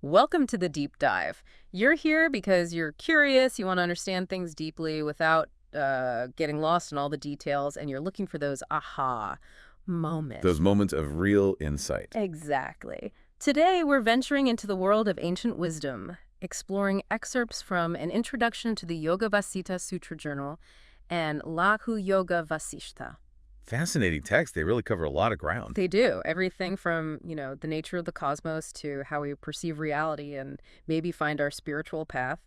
Welcome to the deep dive. You're here because you're curious, you want to understand things deeply without getting lost in all the details, and you're looking for those aha moments. Those moments of real insight. Exactly. Today, we're venturing into the world of ancient wisdom, exploring excerpts from An Introduction to the Yoga Vasistha Sutra Journal and Lahu Yoga Vasistha. Fascinating text. They really cover a lot of ground. They do. Everything from, the nature of the cosmos to how we perceive reality and maybe find our spiritual path.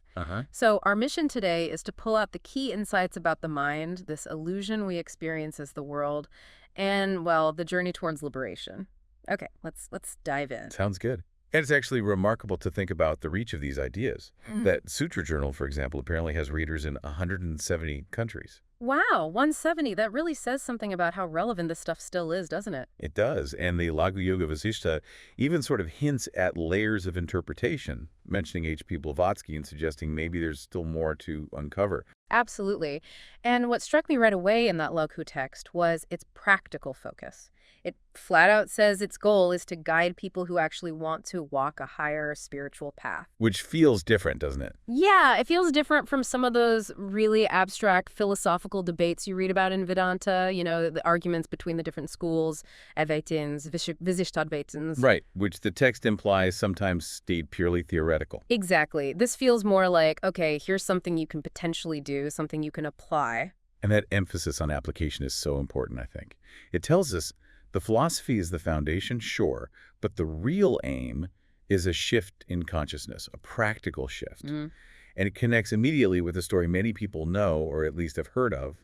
So our mission today is to pull out the key insights about the mind, this illusion we experience as the world, and, well, the journey towards liberation. Okay, let's dive in. Sounds good. And it's actually remarkable to think about the reach of these ideas. That Sutra Journal, for example, apparently has readers in 170 countries. Wow, 170. That really says something about how relevant this stuff still is, doesn't it? It does. And the Lagu Yoga Vasistha even sort of hints at layers of interpretation, mentioning H.P. Blavatsky and suggesting maybe there's still more to uncover. Absolutely. And what struck me right away in that Laghu text was its practical focus. It flat out says its goal is to guide people who actually want to walk a higher spiritual path. Which feels different, doesn't it? Yeah, it feels different from some of those really abstract philosophical debates you read about in Vedanta, the arguments between the different schools, Advaitins, Visishtadvaitins. Right, which the text implies sometimes stayed purely theoretical. Exactly. This feels more like, okay, here's something you can potentially do, something you can apply. And that emphasis on application is so important, I think. It tells us the philosophy is the foundation, sure, but the real aim is a shift in consciousness, a practical shift. And it connects immediately with a story many people know, or at least have heard of,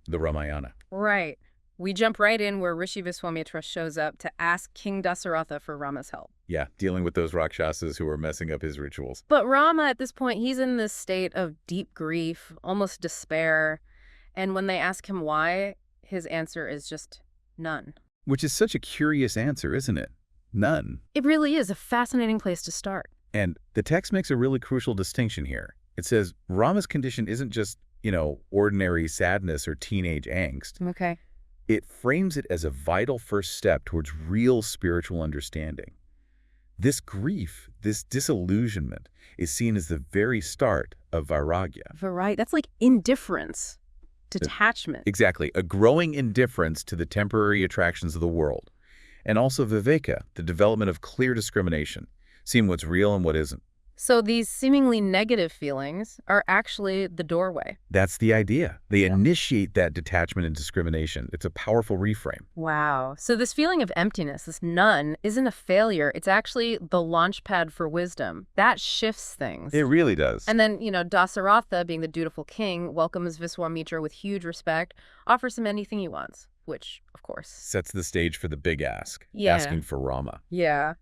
the Ramayana. Right. We jump right in where Rishi Viswamitra shows up to ask King Dasaratha for Rama's help. Yeah, dealing with those Rakshasas who are messing up his rituals. But Rama, at this point, he's in this state of deep grief, almost despair. And when they ask him why, his answer is just none. Which is such a curious answer, isn't it? None. It really is a fascinating place to start. And the text makes a really crucial distinction here. It says Rama's condition isn't just, ordinary sadness or teenage angst. Okay. It frames it as a vital first step towards real spiritual understanding. This grief, this disillusionment, is seen as the very start of vairagya. That's like indifference. Detachment. Exactly. A growing indifference to the temporary attractions of the world. And also viveka, the development of clear discrimination, seeing what's real and what isn't. So these seemingly negative feelings are actually the doorway. That's the idea. They initiate that detachment and discrimination. It's a powerful reframe. Wow. So this feeling of emptiness, this none, isn't a failure. It's actually the launch pad for wisdom. That shifts things. It really does. And then, Dasaratha, being the dutiful king, welcomes Viswamitra with huge respect, offers him anything he wants, which, of course, sets the stage for the big ask, Yeah. asking for Rama. Yeah.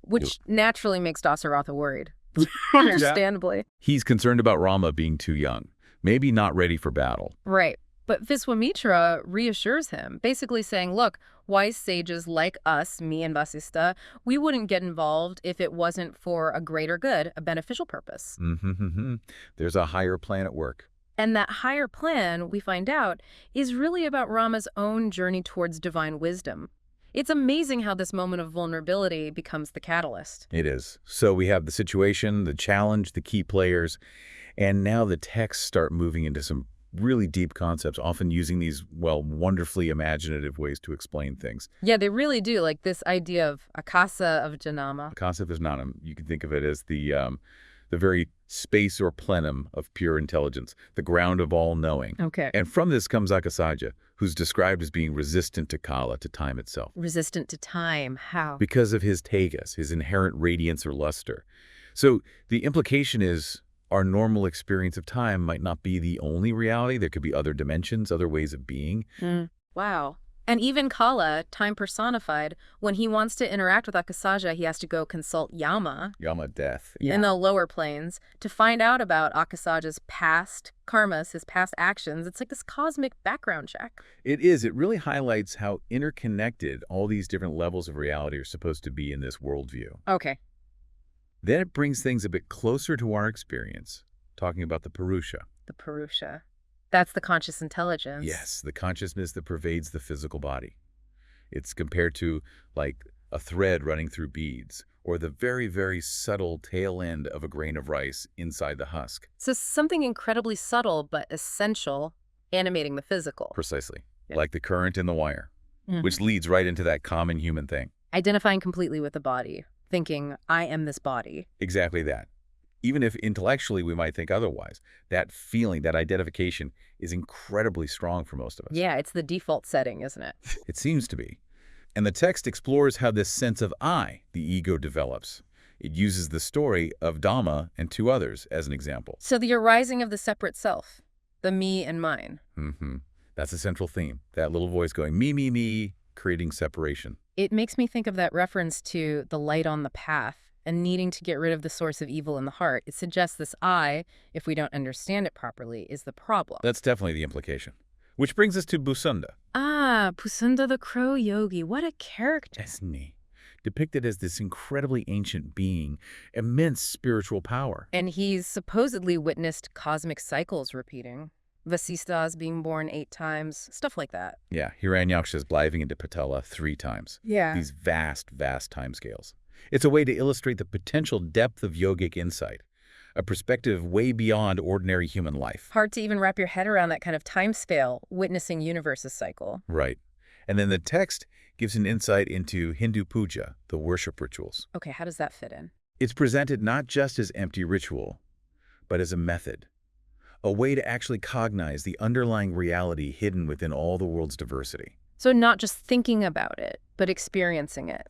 Which naturally makes Dasaratha worried. Understandably. He's concerned about Rama being too young, maybe not ready for battle. Right. But Viswamitra reassures him, basically saying, look, wise sages like us, me and Vasistha, we wouldn't get involved if it wasn't for a greater good, a beneficial purpose. There's a higher plan at work. And that higher plan, we find out, is really about Rama's own journey towards divine wisdom. It's amazing how this moment of vulnerability becomes the catalyst. It is. So we have the situation, the challenge, the key players, and now the texts start moving into some really deep concepts, often using these, wonderfully imaginative ways to explain things. Yeah, they really do, like this idea of akasa of janama. Akasa of Jnanam, you can think of it as the very space or plenum of pure intelligence, the ground of all knowing. Okay. And from this comes Akasaja, who's described as being resistant to kala, to time itself. Resistant to time. How? Because of his tejas, his inherent radiance or luster. So the implication is our normal experience of time might not be the only reality. There could be other dimensions, other ways of being. Wow. And even Kala, time personified, when he wants to interact with Akasaja, he has to go consult Yama. Yama, death. In the lower planes to find out about Akasaja's past karmas, his past actions. It's like this cosmic background check. It is. It really highlights how interconnected all these different levels of reality are supposed to be in this worldview. Okay. Then it brings things a bit closer to our experience, talking about the Purusha. The Purusha. That's the conscious intelligence. Yes, the consciousness that pervades the physical body. It's compared to like a thread running through beads, or the very, very subtle tail end of a grain of rice inside the husk. So something incredibly subtle but essential, animating the physical. Precisely. Yeah. Like the current in the wire, which leads right into that common human thing. Identifying completely with the body, thinking, I am this body. Exactly that. Even if intellectually we might think otherwise, that feeling, that identification is incredibly strong for most of us. Yeah, it's the default setting, isn't it? It seems to be. And the text explores how this sense of I, the ego, develops. It uses the story of Dhamma and two others as an example. So the arising of the separate self, the me and mine. That's a central theme. That little voice going, me, creating separation. It makes me think of that reference to the light on the path and needing to get rid of the source of evil in the heart. It suggests this I, if we don't understand it properly, is the problem. That's definitely the implication. Which brings us to Busunda. Ah, Pusunda the crow yogi. What a character. Isn't he? Depicted as this incredibly ancient being, immense spiritual power. And he's supposedly witnessed cosmic cycles repeating. Vasisthas being born 8 times, stuff like that. Yeah, Hiranyaksha's bliving into Patala 3 times. Yeah. These vast, vast timescales. It's a way to illustrate the potential depth of yogic insight, a perspective way beyond ordinary human life. Hard to even wrap your head around that kind of time scale, witnessing universe's cycle. Right. And then the text gives an insight into Hindu puja, the worship rituals. Okay, how does that fit in? It's presented not just as empty ritual, but as a method, a way to actually cognize the underlying reality hidden within all the world's diversity. So not just thinking about it, but experiencing it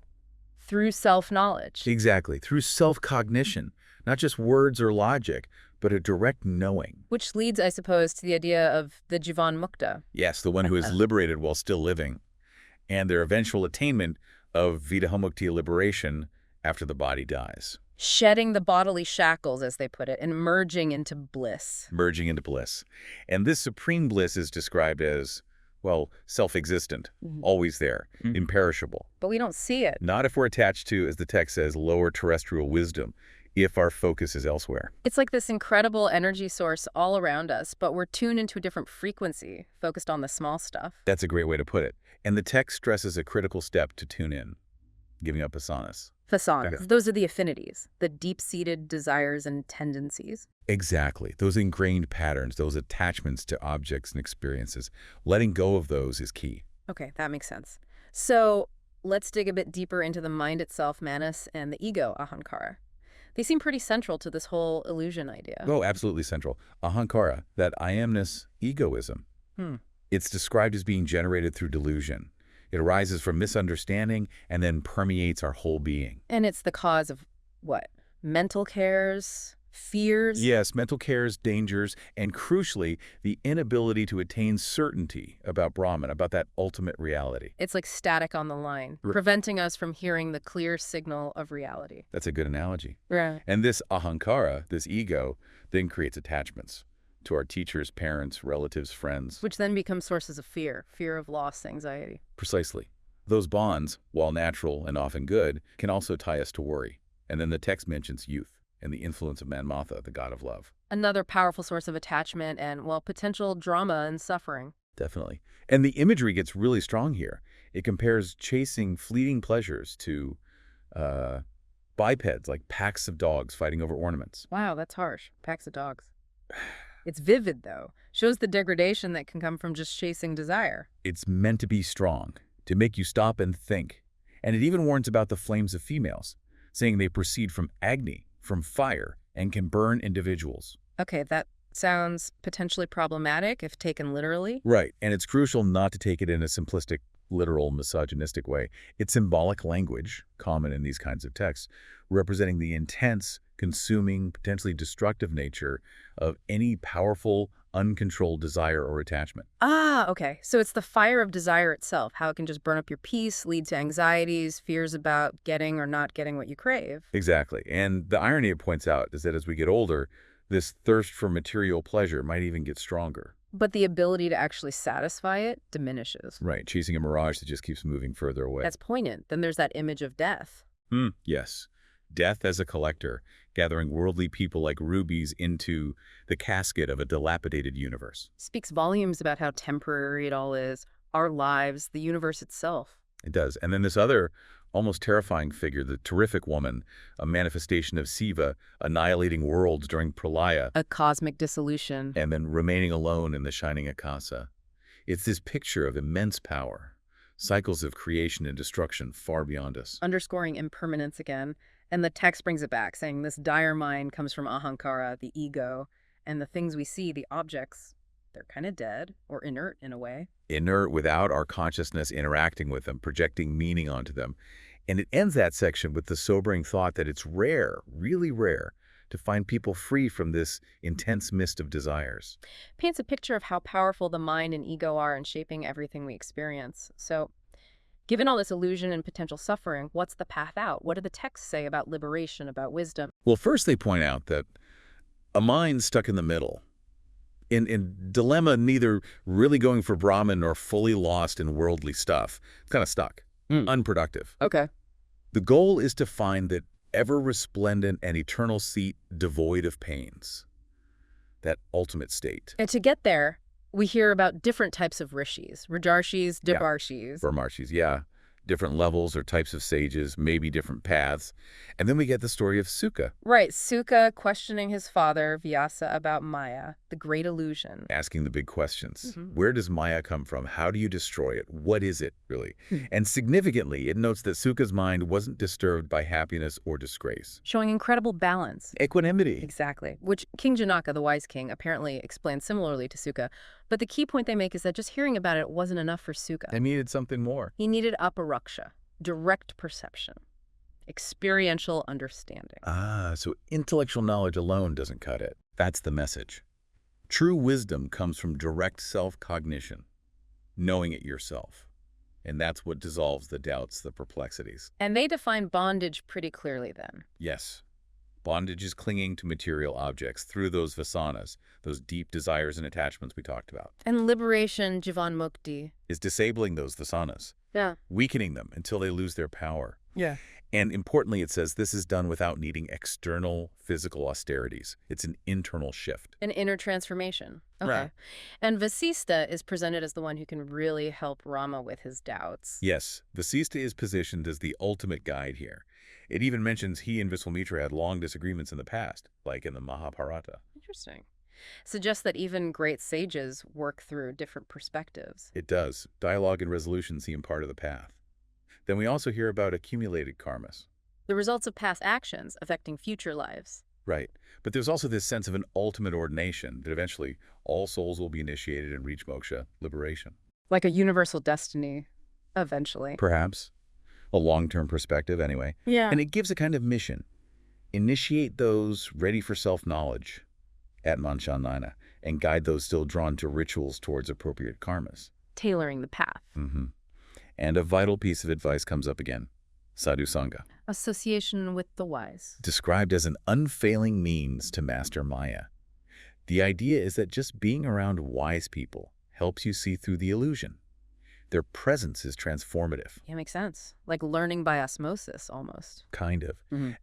through self-knowledge. Exactly, through self-cognition, not just words or logic, but a direct knowing. Which leads, I suppose, to the idea of the Jivan Mukta. Yes, the one who is liberated while still living, and their eventual attainment of Vidhamukti liberation after the body dies. Shedding the bodily shackles, as they put it, and merging into bliss. Merging into bliss. And this supreme bliss is described as, well, self-existent, always there, imperishable. But we don't see it. Not if we're attached to, as the text says, lower terrestrial wisdom, if our focus is elsewhere. It's like this incredible energy source all around us, but we're tuned into a different frequency, focused on the small stuff. That's a great way to put it. And the text stresses a critical step to tune in, giving up asanas. Fasanas. Those are the affinities, the deep-seated desires and tendencies. Exactly. Those ingrained patterns, those attachments to objects and experiences. Letting go of those is key. Okay, that makes sense. So let's dig a bit deeper into the mind itself, manas, and the ego, ahankara. They seem pretty central to this whole illusion idea. Oh, absolutely central. Ahankara, that I amness, egoism. It's described as being generated through delusion. It arises from misunderstanding and then permeates our whole being. And it's the cause of what? Mental cares, fears? Yes, mental cares, dangers, and crucially, the inability to attain certainty about Brahman, about that ultimate reality. It's like static on the line, preventing us from hearing the clear signal of reality. That's a good analogy. Right. And this ahankara, this ego, then creates attachments to our teachers, parents, relatives, friends. Which then become sources of fear of loss, anxiety. Precisely. Those bonds, while natural and often good, can also tie us to worry. And then the text mentions youth and the influence of Manmatha, the god of love. Another powerful source of attachment and, well, potential drama and suffering. Definitely. And the imagery gets really strong here. It compares chasing fleeting pleasures to bipeds, like packs of dogs fighting over ornaments. Wow, that's harsh. Packs of dogs. It's vivid, though. Shows the degradation that can come from just chasing desire. It's meant to be strong, to make you stop and think. And it even warns about the flames of females, saying they proceed from Agni, from fire, and can burn individuals. Okay, that sounds potentially problematic if taken literally. Right, and it's crucial not to take it in a simplistic, literal, misogynistic way. It's symbolic language, common in these kinds of texts, representing the intense, consuming, potentially destructive nature of any powerful, uncontrolled desire or attachment. Ah, okay. So it's the fire of desire itself, how it can just burn up your peace, lead to anxieties, fears about getting or not getting what you crave. Exactly. And the irony it points out is that as we get older, this thirst for material pleasure might even get stronger. But the ability to actually satisfy it diminishes. Right, chasing a mirage that just keeps moving further away. That's poignant. Then there's that image of death. Yes. Death as a collector, gathering worldly people like rubies into the casket of a dilapidated universe. Speaks volumes about how temporary it all is, our lives, the universe itself. It does. And then this other almost terrifying figure, the terrific woman, a manifestation of Siva, annihilating worlds during pralaya, A cosmic dissolution. and then remaining alone in the shining akasa. It's this picture of immense power, cycles of creation and destruction far beyond us. Underscoring impermanence again. And the text brings it back, saying this dire mind comes from ahankara, the ego, and the things we see, the objects, they're kind of dead or inert in a way. Inert, without our consciousness interacting with them, projecting meaning onto them. And it ends that section with the sobering thought that it's rare, really rare, to find people free from this intense mist of desires. Paints a picture of how powerful the mind and ego are in shaping everything we experience. So, given all this illusion and potential suffering, what's the path out? What do the texts say about liberation, about wisdom? Well, first they point out that a mind stuck in the middle, in dilemma, neither really going for Brahman nor fully lost in worldly stuff, kind of stuck, unproductive. Okay. The goal is to find that ever-resplendent and eternal seat devoid of pains, that ultimate state. And to get there, we hear about different types of rishis, rajarshis, devarshis. Brahmarshis, yeah. Different levels or types of sages, maybe different paths. And then we get the story of Sukha. Right, Sukha questioning his father, Vyasa, about Maya, the great illusion. Asking the big questions. Where does Maya come from? How do you destroy it? What is it, really? And significantly, it notes that Sukha's mind wasn't disturbed by happiness or disgrace. Showing incredible balance. Equanimity. Exactly, which King Janaka, the wise king, apparently explained similarly to Sukha. But the key point they make is that just hearing about it wasn't enough for Sukha. They needed something more. He needed aparaksha, direct perception, experiential understanding. So intellectual knowledge alone doesn't cut it. That's the message. True wisdom comes from direct self-cognition, knowing it yourself. And that's what dissolves the doubts, the perplexities. And they define bondage pretty clearly then. Yes. Bondage is clinging to material objects through those vasanas, those deep desires and attachments we talked about. And liberation, jivan mukti. Is disabling those vasanas, weakening them until they lose their power. Yeah. And importantly, it says this is done without needing external physical austerities. It's an internal shift. An inner transformation. Okay. Right. And Vasistha is presented as the one who can really help Rama with his doubts. Yes, Vasistha is positioned as the ultimate guide here. It even mentions he and Viswamitra had long disagreements in the past, like in the Mahabharata. Interesting. Suggests that even great sages work through different perspectives. It does. Dialogue and resolution seem part of the path. Then we also hear about accumulated karmas. The results of past actions affecting future lives. Right. But there's also this sense of an ultimate ordination that eventually all souls will be initiated and reach moksha, liberation. Like a universal destiny, eventually. Perhaps. A long-term perspective, anyway. Yeah. And it gives a kind of mission. Initiate those ready for self-knowledge, Atmanchanana, and guide those still drawn to rituals towards appropriate karmas. Tailoring the path. And a vital piece of advice comes up again. Sadhu Sangha. Association with the wise. Described as an unfailing means to master Maya. The idea is that just being around wise people helps you see through the illusion. Their presence is transformative. Yeah, makes sense. Like learning by osmosis, almost. Kind of.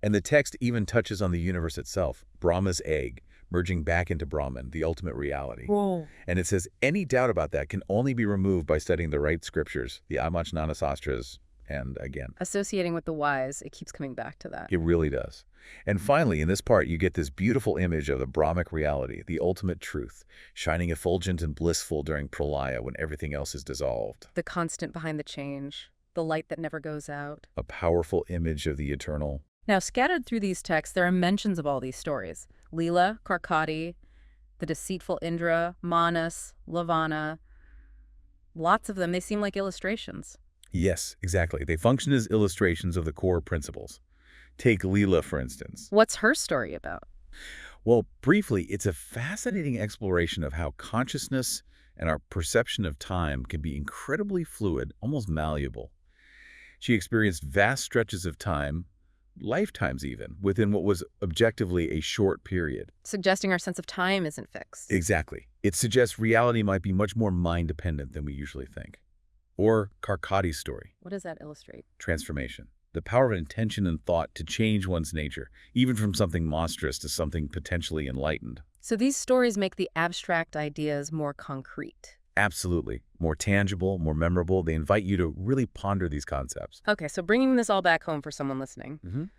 And the text even touches on the universe itself, Brahma's egg, merging back into Brahman, the ultimate reality. Whoa. And it says any doubt about that can only be removed by studying the right scriptures, the Amachnana Sastras, and again. Associating with the wise, it keeps coming back to that. It really does. And finally, in this part, you get this beautiful image of the Brahmic reality, the ultimate truth, shining effulgent and blissful during pralaya when everything else is dissolved. The constant behind the change, the light that never goes out. A powerful image of the eternal. Now, scattered through these texts, there are mentions of all these stories. Leela, Karkati, the deceitful Indra, Manas, Lavana. Lots of them, they seem like illustrations. Yes, exactly. They function as illustrations of the core principles. Take Leela, for instance. What's her story about? Well, briefly, it's a fascinating exploration of how consciousness and our perception of time can be incredibly fluid, almost malleable. She experienced vast stretches of time, lifetimes even, within what was objectively a short period. Suggesting our sense of time isn't fixed. Exactly. It suggests reality might be much more mind-dependent than we usually think. Or Karkati's story. What does that illustrate? Transformation. The power of intention and thought to change one's nature, even from something monstrous to something potentially enlightened. So these stories make the abstract ideas more concrete. Absolutely. More tangible, more memorable. They invite you to really ponder these concepts. Okay, so bringing this all back home for someone listening,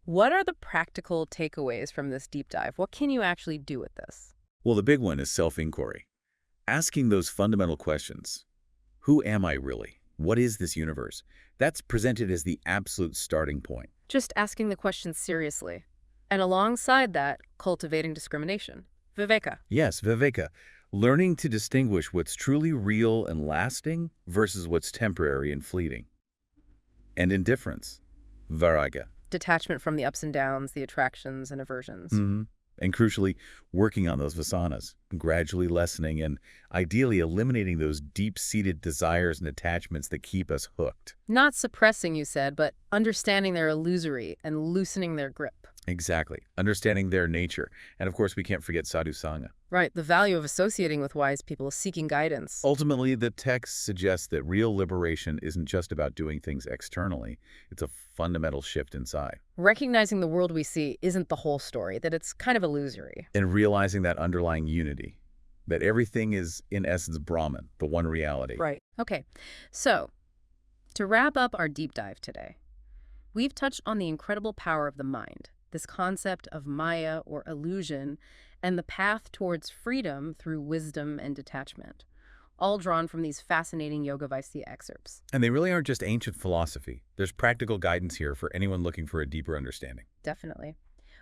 what are the practical takeaways from this deep dive? What can you actually do with this? Well, the big one is self-inquiry. Asking those fundamental questions. Who am I really? What is this universe? That's presented as the absolute starting point. Just asking the questions seriously. And alongside that, cultivating discrimination. Viveka. Yes, Viveka. Learning to distinguish what's truly real and lasting versus what's temporary and fleeting. And indifference. Vairagya. Detachment from the ups and downs, the attractions and aversions. And crucially, working on those vasanas, gradually lessening and ideally eliminating those deep-seated desires and attachments that keep us hooked. Not suppressing, you said, but understanding they're illusory and loosening their grip. Exactly. Understanding their nature. And of course, we can't forget sadhu sangha. Right, the value of associating with wise people, seeking guidance. Ultimately, the text suggests that real liberation isn't just about doing things externally. It's a fundamental shift inside. Recognizing the world we see isn't the whole story, that it's kind of illusory. And realizing that underlying unity, that everything is, in essence, Brahman, the one reality. Right. Okay, so to wrap up our deep dive today, we've touched on the incredible power of the mind, this concept of Maya or illusion, and the path towards freedom through wisdom and detachment, all drawn from these fascinating Yoga Vaisya excerpts. And they really aren't just ancient philosophy. There's practical guidance here for anyone looking for a deeper understanding. Definitely.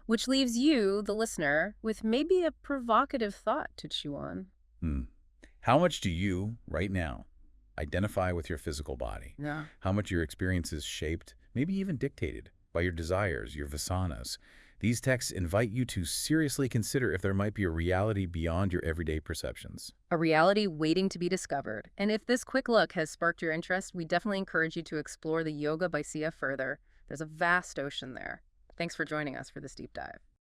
Which leaves you, the listener, with maybe a provocative thought to chew on. How much do you, right now, identify with your physical body? Yeah. How much your experience is shaped, maybe even dictated, by your desires, your vasanas? These texts invite you to seriously consider if there might be a reality beyond your everyday perceptions. A reality waiting to be discovered. And if this quick look has sparked your interest, we definitely encourage you to explore the Yoga Vaisya further. There's a vast ocean there. Thanks for joining us for this deep dive.